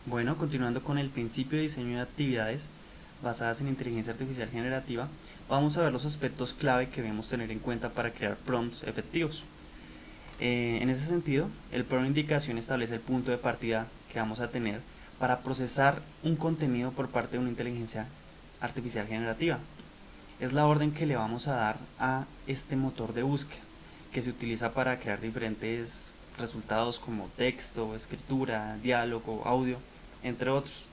Bueno, continuando con el principio de diseño de actividades basadas en inteligencia artificial generativa, vamos a ver los aspectos clave que debemos tener en cuenta para crear prompts efectivos. En ese sentido, el prompt indicación establece el punto de partida que vamos a tener para procesar un contenido por parte de una inteligencia artificial generativa. Es la orden que le vamos a dar a este motor de búsqueda que se utiliza para crear diferentes resultados como texto, escritura, diálogo, audio, entre otros.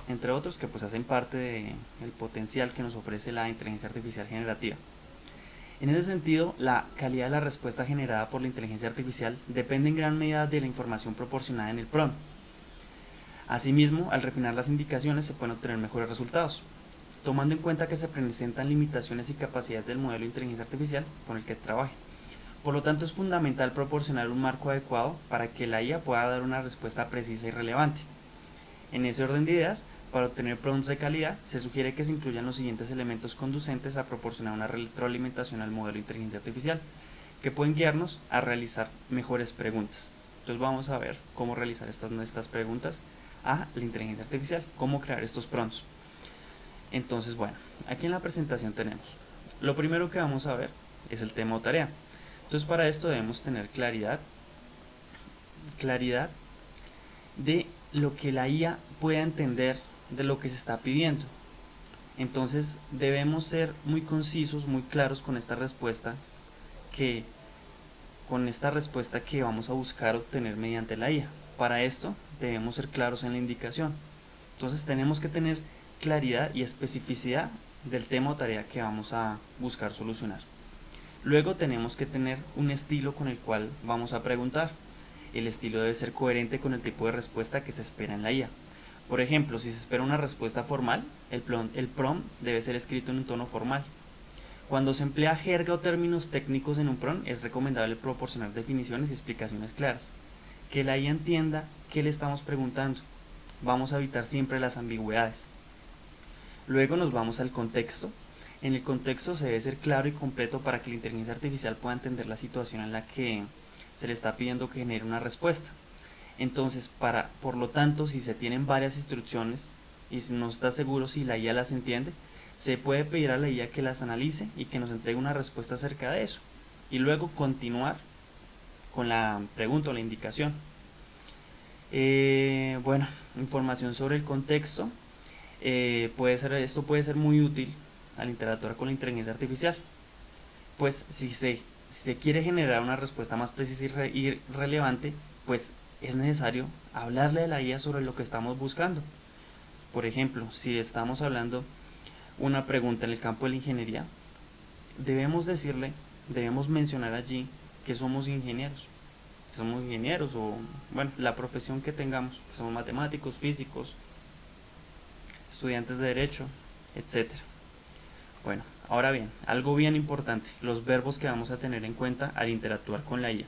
Entre otros que pues hacen parte del potencial que nos ofrece la inteligencia artificial generativa. En ese sentido, la calidad de la respuesta generada por la inteligencia artificial depende en gran medida de la información proporcionada en el prompt. Asimismo, al refinar las indicaciones se pueden obtener mejores resultados, tomando en cuenta que se presentan limitaciones y capacidades del modelo de inteligencia artificial con el que trabaje. Por lo tanto, es fundamental proporcionar un marco adecuado para que la IA pueda dar una respuesta precisa y relevante. En ese orden de ideas, para obtener prompts de calidad, se sugiere que se incluyan los siguientes elementos conducentes a proporcionar una retroalimentación al modelo de inteligencia artificial, que pueden guiarnos a realizar mejores preguntas. Entonces vamos a ver cómo realizar estas preguntas a la inteligencia artificial, cómo crear estos prompts. Entonces, bueno, aquí en la presentación tenemos, lo primero que vamos a ver es el tema o tarea. Entonces para esto debemos tener claridad de lo que la IA pueda entender de lo que se está pidiendo. Entonces debemos ser muy concisos, muy claros con esta respuesta que vamos a buscar obtener mediante la IA. Para esto debemos ser claros en la indicación. Entonces tenemos que tener claridad y especificidad del tema o tarea que vamos a buscar solucionar. Luego tenemos que tener un estilo con el cual vamos a preguntar. El estilo debe ser coherente con el tipo de respuesta que se espera en la IA. Por ejemplo, si se espera una respuesta formal, el prompt debe ser escrito en un tono formal. Cuando se emplea jerga o términos técnicos en un prompt, es recomendable proporcionar definiciones y explicaciones claras. Que la IA entienda qué le estamos preguntando. Vamos a evitar siempre las ambigüedades. Luego nos vamos al contexto. En el contexto se debe ser claro y completo para que la inteligencia artificial pueda entender la situación en la que se le está pidiendo que genere una respuesta. Entonces, por lo tanto, si se tienen varias instrucciones y no está seguro si la IA las entiende, se puede pedir a la IA que las analice y que nos entregue una respuesta acerca de eso. Y luego continuar con la pregunta o la indicación. Bueno, información sobre el contexto. Esto puede ser muy útil al interactuar con la inteligencia artificial. Pues si se quiere generar una respuesta más precisa y relevante, pues es necesario hablarle a la IA sobre lo que estamos buscando. Por ejemplo, si estamos hablando una pregunta en el campo de la ingeniería, debemos mencionar allí que somos ingenieros. O bueno, la profesión que tengamos, somos matemáticos, físicos, estudiantes de derecho, etcétera. Bueno, ahora bien, algo bien importante, los verbos que vamos a tener en cuenta al interactuar con la IA.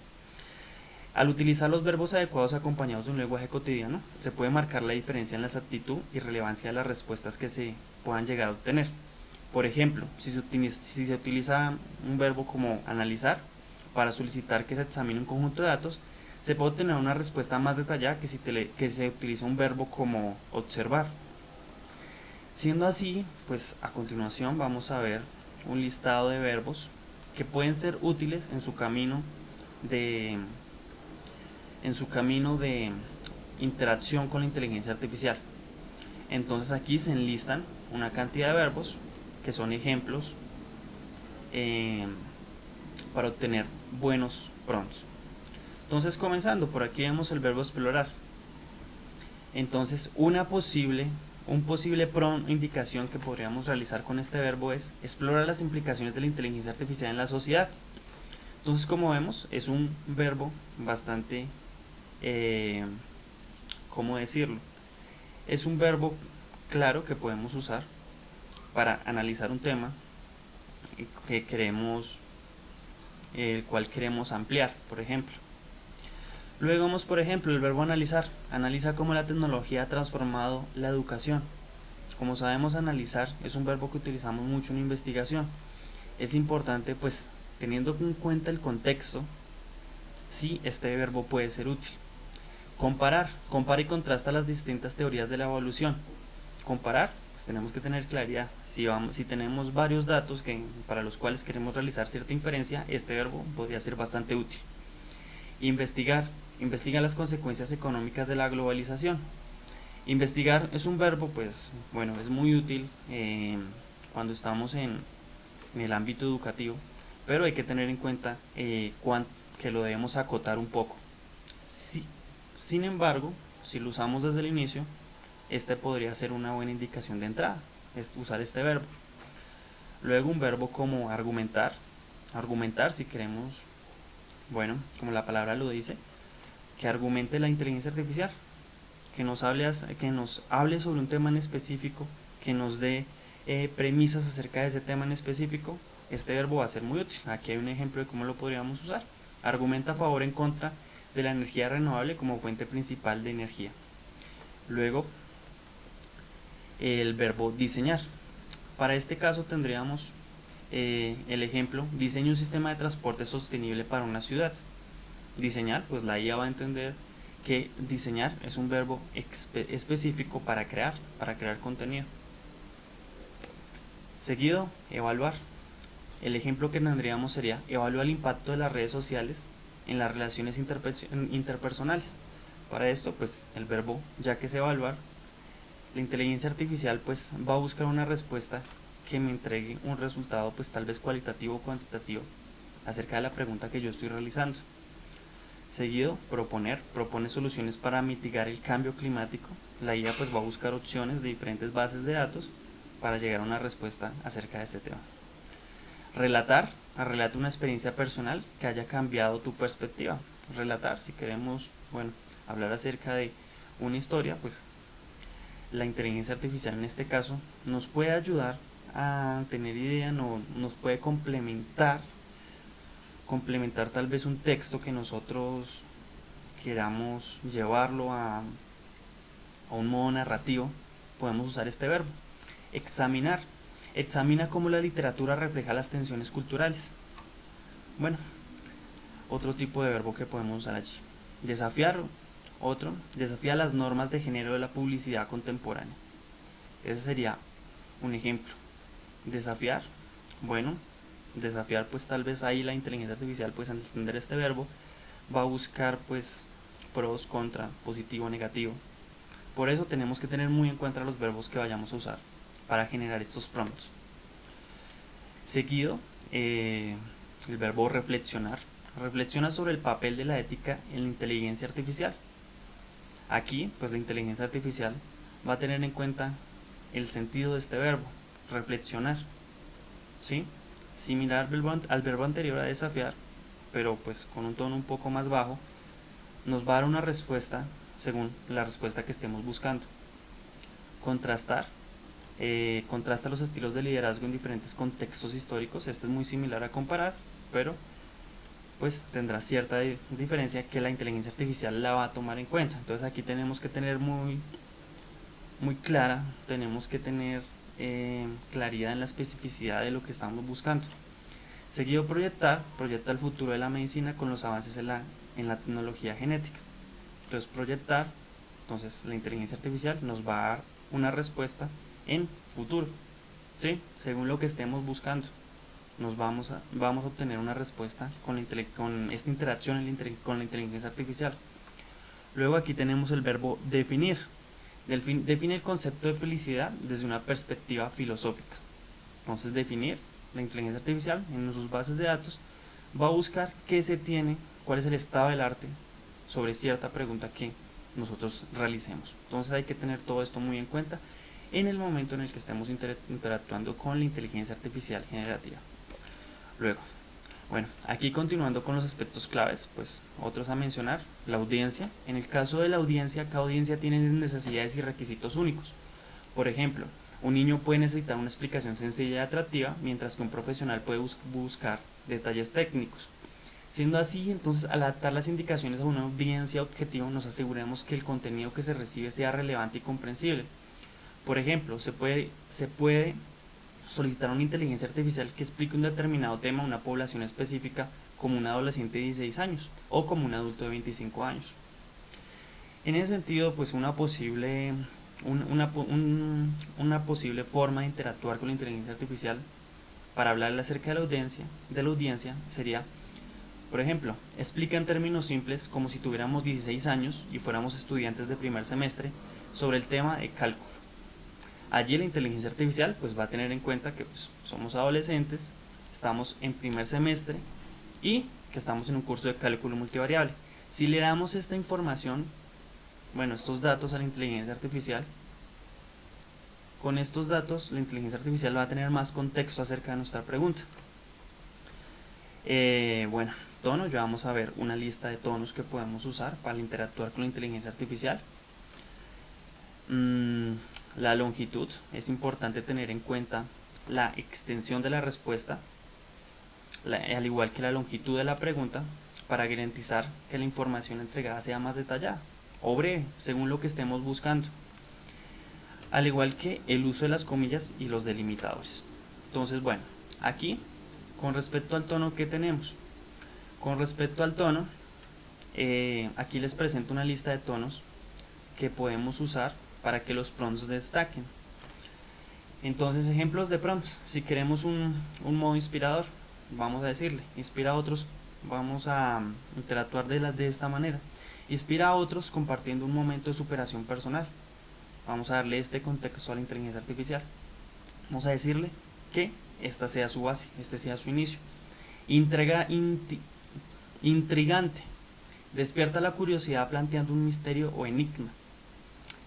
Al utilizar los verbos adecuados acompañados de un lenguaje cotidiano, se puede marcar la diferencia en la exactitud y relevancia de las respuestas que se puedan llegar a obtener. Por ejemplo, si se utiliza un verbo como analizar para solicitar que se examine un conjunto de datos, se puede obtener una respuesta más detallada que si se utiliza un verbo como observar. Siendo así, pues a continuación vamos a ver un listado de verbos que pueden ser útiles en su camino de interacción con la inteligencia artificial. Entonces aquí se enlistan una cantidad de verbos que son ejemplos para obtener buenos prompts. Entonces, comenzando por aquí vemos el verbo explorar. Entonces un posible prompt indicación que podríamos realizar con este verbo es explorar las implicaciones de la inteligencia artificial en la sociedad. Entonces, como vemos, es un verbo bastante ¿cómo decirlo? Es un verbo claro que podemos usar para analizar un tema el cual queremos ampliar, por ejemplo. Luego vemos, por ejemplo, el verbo analizar. Analiza cómo la tecnología ha transformado la educación. Como sabemos, analizar es un verbo que utilizamos mucho en investigación. Es importante, pues, teniendo en cuenta el contexto, si este verbo puede ser útil. Comparar, compara y contrasta las distintas teorías de la evolución. Comparar, pues tenemos que tener claridad. Si tenemos varios datos para los cuales queremos realizar cierta inferencia, este verbo podría ser bastante útil. Investigar, investiga las consecuencias económicas de la globalización. Investigar es un verbo, pues, bueno, es muy útil cuando estamos en el ámbito educativo, pero hay que tener en cuenta que lo debemos acotar un poco. Sin embargo, si lo usamos desde el inicio, este podría ser una buena indicación de entrada, es usar este verbo. Luego un verbo como argumentar, argumentar si queremos, bueno, como la palabra lo dice, que argumente la inteligencia artificial, que nos hable sobre un tema en específico, que nos dé premisas acerca de ese tema en específico. Este verbo va a ser muy útil. Aquí hay un ejemplo de cómo lo podríamos usar. Argumenta a favor o en contra de la energía renovable como fuente principal de energía. Luego, el verbo diseñar. Para este caso tendríamos el ejemplo: diseña un sistema de transporte sostenible para una ciudad. Diseñar, pues la IA va a entender que diseñar es un verbo específico para crear contenido. Seguido, evaluar. El ejemplo que tendríamos sería: evalúa el impacto de las redes sociales en las relaciones interpersonales. Para esto, pues el verbo, ya que es evaluar, la inteligencia artificial pues va a buscar una respuesta que me entregue un resultado pues tal vez cualitativo o cuantitativo acerca de la pregunta que yo estoy realizando. Seguido, propone soluciones para mitigar el cambio climático. La IA pues va a buscar opciones de diferentes bases de datos para llegar a una respuesta acerca de este tema. Relatar, relata una experiencia personal que haya cambiado tu perspectiva. Relatar, si queremos, bueno, hablar acerca de una historia, pues la inteligencia artificial en este caso nos puede ayudar a tener idea, nos puede complementar tal vez un texto que nosotros queramos llevarlo a un modo narrativo. Podemos usar este verbo. Examinar, examina cómo la literatura refleja las tensiones culturales. Bueno, otro tipo de verbo que podemos usar allí. Desafiar, desafía las normas de género de la publicidad contemporánea. Ese sería un ejemplo. Desafiar, bueno, desafiar pues tal vez ahí la inteligencia artificial pues al entender este verbo va a buscar pues pros, contra, positivo, negativo. Por eso tenemos que tener muy en cuenta los verbos que vayamos a usar para generar estos prompts. Seguido, el verbo reflexionar. Reflexiona sobre el papel de la ética en la inteligencia artificial. Aquí, pues la inteligencia artificial va a tener en cuenta el sentido de este verbo, reflexionar, ¿sí? Similar al verbo anterior, a desafiar, pero pues con un tono un poco más bajo, nos va a dar una respuesta según la respuesta que estemos buscando. Contrastar, contrasta los estilos de liderazgo en diferentes contextos históricos. Esto es muy similar a comparar, pero pues tendrá cierta diferencia que la inteligencia artificial la va a tomar en cuenta. Entonces aquí tenemos que tener muy clara, tenemos que tener claridad en la especificidad de lo que estamos buscando. Seguido, proyecta el futuro de la medicina con los avances en la tecnología genética. Entonces proyectar, entonces la inteligencia artificial nos va a dar una respuesta en futuro, ¿sí? Según lo que estemos buscando, vamos a obtener una respuesta con esta interacción con la inteligencia artificial. Luego aquí tenemos el verbo definir. Define el concepto de felicidad desde una perspectiva filosófica. Entonces definir, la inteligencia artificial en sus bases de datos va a buscar qué se tiene, cuál es el estado del arte sobre cierta pregunta que nosotros realicemos. Entonces hay que tener todo esto muy en cuenta en el momento en el que estemos interactuando con la inteligencia artificial generativa. Luego, bueno, aquí continuando con los aspectos claves, pues otros a mencionar: la audiencia. En el caso de la audiencia, cada audiencia tiene necesidades y requisitos únicos. Por ejemplo, un niño puede necesitar una explicación sencilla y atractiva, mientras que un profesional puede buscar detalles técnicos. Siendo así, entonces, al adaptar las indicaciones a una audiencia objetivo, nos aseguramos que el contenido que se recibe sea relevante y comprensible. Por ejemplo, se puede solicitar a una inteligencia artificial que explique un determinado tema a una población específica, como un adolescente de 16 años o como un adulto de 25 años. En ese sentido, pues una posible forma de interactuar con la inteligencia artificial para hablarle acerca de la audiencia sería, por ejemplo, explica en términos simples, como si tuviéramos 16 años y fuéramos estudiantes de primer semestre, sobre el tema de cálculo. Allí la inteligencia artificial pues va a tener en cuenta que pues, somos adolescentes, estamos en primer semestre y que estamos en un curso de cálculo multivariable. Si le damos esta información, bueno, estos datos a la inteligencia artificial, con estos datos la inteligencia artificial va a tener más contexto acerca de nuestra pregunta. Bueno, tono, ya vamos a ver una lista de tonos que podemos usar para interactuar con la inteligencia artificial. La longitud, es importante tener en cuenta la extensión de la respuesta, al igual que la longitud de la pregunta, para garantizar que la información entregada sea más detallada o breve, según lo que estemos buscando, al igual que el uso de las comillas y los delimitadores. Entonces, bueno, aquí con respecto al tono que tenemos, con respecto al tono, aquí les presento una lista de tonos que podemos usar para que los prompts destaquen. Entonces, ejemplos de prompts: si queremos un modo inspirador, vamos a decirle inspira a otros, vamos a interactuar de esta manera: inspira a otros compartiendo un momento de superación personal. Vamos a darle este contexto a la inteligencia artificial. Vamos a decirle que esta sea su base, este sea su inicio. Intrigante, despierta la curiosidad planteando un misterio o enigma.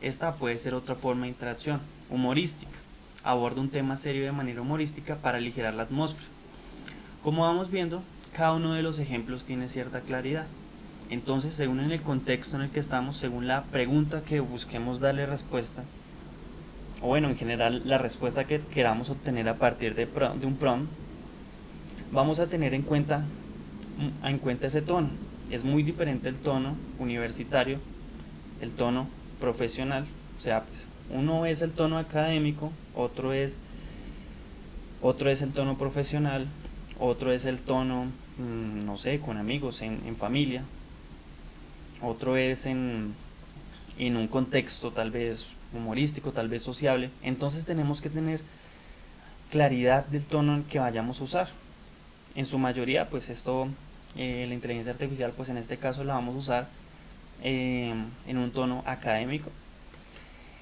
Esta puede ser otra forma de interacción. Humorística, aborda un tema serio de manera humorística para aligerar la atmósfera. Como vamos viendo, cada uno de los ejemplos tiene cierta claridad. Entonces, según en el contexto en el que estamos, según la pregunta que busquemos darle respuesta, o bueno, en general la respuesta que queramos obtener a partir de un prompt, vamos a tener en cuenta ese tono. Es muy diferente el tono universitario, el tono profesional. O sea, pues uno es el tono académico, otro es el tono profesional, otro es el tono, no sé, con amigos, en familia, otro es en un contexto tal vez humorístico, tal vez sociable. Entonces tenemos que tener claridad del tono en que vayamos a usar. En su mayoría, pues esto, la inteligencia artificial, pues en este caso la vamos a usar en un tono académico,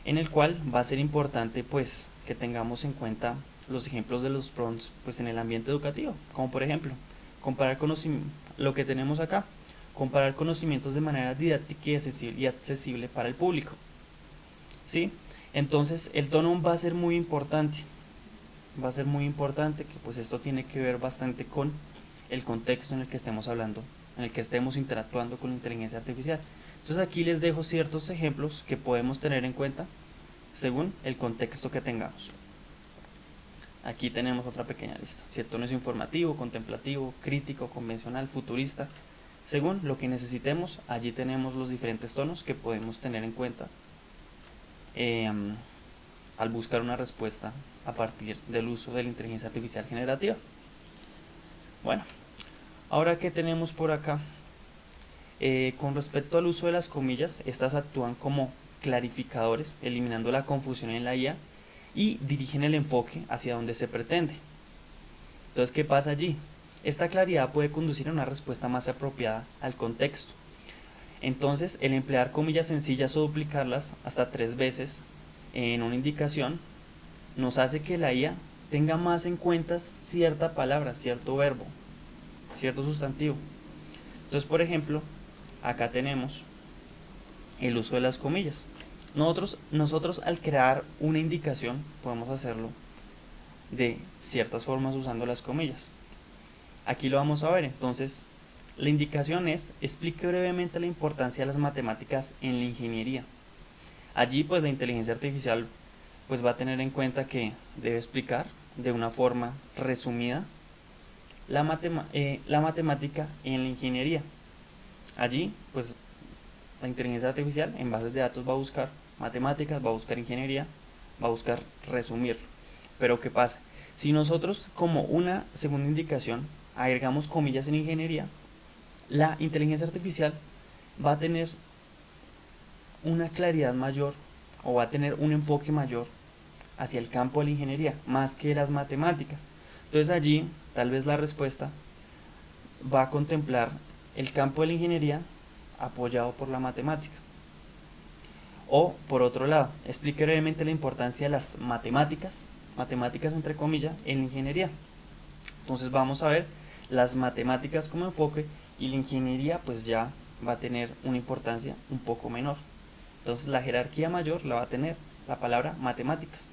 en el cual va a ser importante pues que tengamos en cuenta los ejemplos de los prompts pues en el ambiente educativo, como por ejemplo comparar lo que tenemos acá, comparar conocimientos de manera didáctica y accesible para el público, ¿sí? Entonces el tono va a ser muy importante, que pues esto tiene que ver bastante con el contexto en el que estemos hablando, en el que estemos interactuando con la inteligencia artificial. Entonces aquí les dejo ciertos ejemplos que podemos tener en cuenta según el contexto que tengamos. Aquí tenemos otra pequeña lista. Si el tono es informativo, contemplativo, crítico, convencional, futurista, según lo que necesitemos, allí tenemos los diferentes tonos que podemos tener en cuenta al buscar una respuesta a partir del uso de la inteligencia artificial generativa. Bueno, ahora que tenemos por acá, con respecto al uso de las comillas, estas actúan como clarificadores, eliminando la confusión en la IA y dirigen el enfoque hacia donde se pretende. Entonces, ¿qué pasa allí? Esta claridad puede conducir a una respuesta más apropiada al contexto. Entonces, el emplear comillas sencillas o duplicarlas hasta 3 veces en una indicación nos hace que la IA tenga más en cuenta cierta palabra, cierto verbo, cierto sustantivo. Entonces, por ejemplo, acá tenemos el uso de las comillas. Nosotros al crear una indicación podemos hacerlo de ciertas formas usando las comillas. Aquí lo vamos a ver. Entonces, la indicación es: explique brevemente la importancia de las matemáticas en la ingeniería. Allí pues la inteligencia artificial pues va a tener en cuenta que debe explicar de una forma resumida la matemática en la ingeniería. Allí pues la inteligencia artificial en bases de datos va a buscar matemáticas, va a buscar ingeniería, va a buscar resumir. Pero ¿qué pasa? Si nosotros como una segunda indicación agregamos comillas en ingeniería, la inteligencia artificial va a tener una claridad mayor o va a tener un enfoque mayor hacia el campo de la ingeniería, más que las matemáticas. Entonces allí tal vez la respuesta va a contemplar el campo de la ingeniería apoyado por la matemática. O, por otro lado, explique brevemente la importancia de las matemáticas, matemáticas entre comillas, en la ingeniería. Entonces vamos a ver las matemáticas como enfoque y la ingeniería pues ya va a tener una importancia un poco menor. Entonces la jerarquía mayor la va a tener la palabra matemáticas.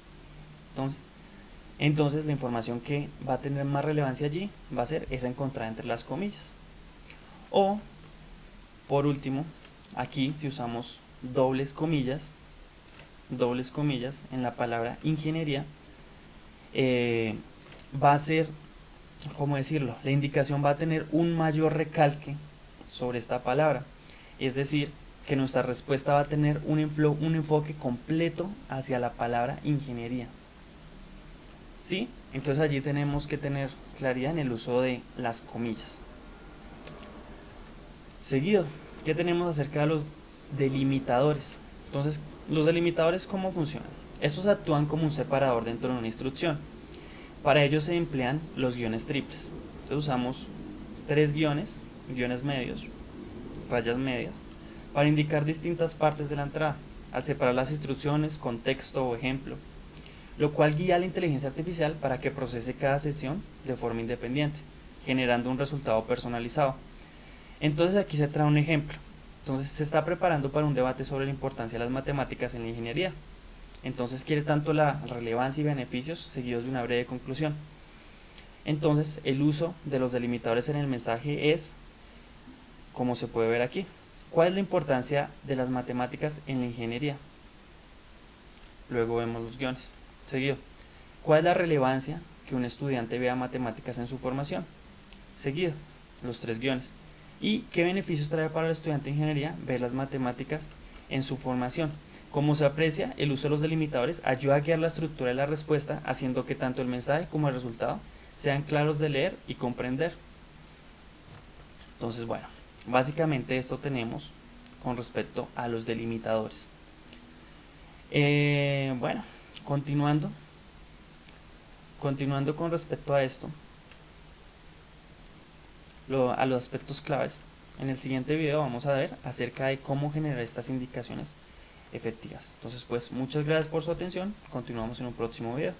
Entonces la información que va a tener más relevancia allí va a ser esa encontrada entre las comillas. O, por último, aquí si usamos dobles comillas en la palabra ingeniería, va a ser, ¿cómo decirlo? La indicación va a tener un mayor recalque sobre esta palabra. Es decir, que nuestra respuesta va a tener un enfoque completo hacia la palabra ingeniería. ¿Sí? Entonces allí tenemos que tener claridad en el uso de las comillas. Seguido, ¿qué tenemos acerca de los delimitadores? Entonces, los delimitadores, ¿cómo funcionan? Estos actúan como un separador dentro de una instrucción. Para ello se emplean los guiones triples. Entonces usamos 3 guiones medios, rayas medias, para indicar distintas partes de la entrada, al separar las instrucciones, contexto o ejemplo, lo cual guía a la inteligencia artificial para que procese cada sesión de forma independiente, generando un resultado personalizado. Entonces aquí se trae un ejemplo. Entonces se está preparando para un debate sobre la importancia de las matemáticas en la ingeniería. Entonces quiere tanto la relevancia y beneficios seguidos de una breve conclusión. Entonces el uso de los delimitadores en el mensaje es, como se puede ver aquí, ¿cuál es la importancia de las matemáticas en la ingeniería? Luego vemos los guiones. Seguido, ¿cuál es la relevancia que un estudiante vea matemáticas en su formación? Seguido, los 3 guiones. ¿Y qué beneficios trae para el estudiante de ingeniería ver las matemáticas en su formación? Como se aprecia, el uso de los delimitadores ayuda a guiar la estructura de la respuesta, haciendo que tanto el mensaje como el resultado sean claros de leer y comprender. Entonces, bueno, básicamente esto tenemos con respecto a los delimitadores. Bueno, continuando con respecto a esto, a los aspectos claves. En el siguiente video vamos a ver acerca de cómo generar estas indicaciones efectivas. Entonces, pues muchas gracias por su atención. Continuamos en un próximo video.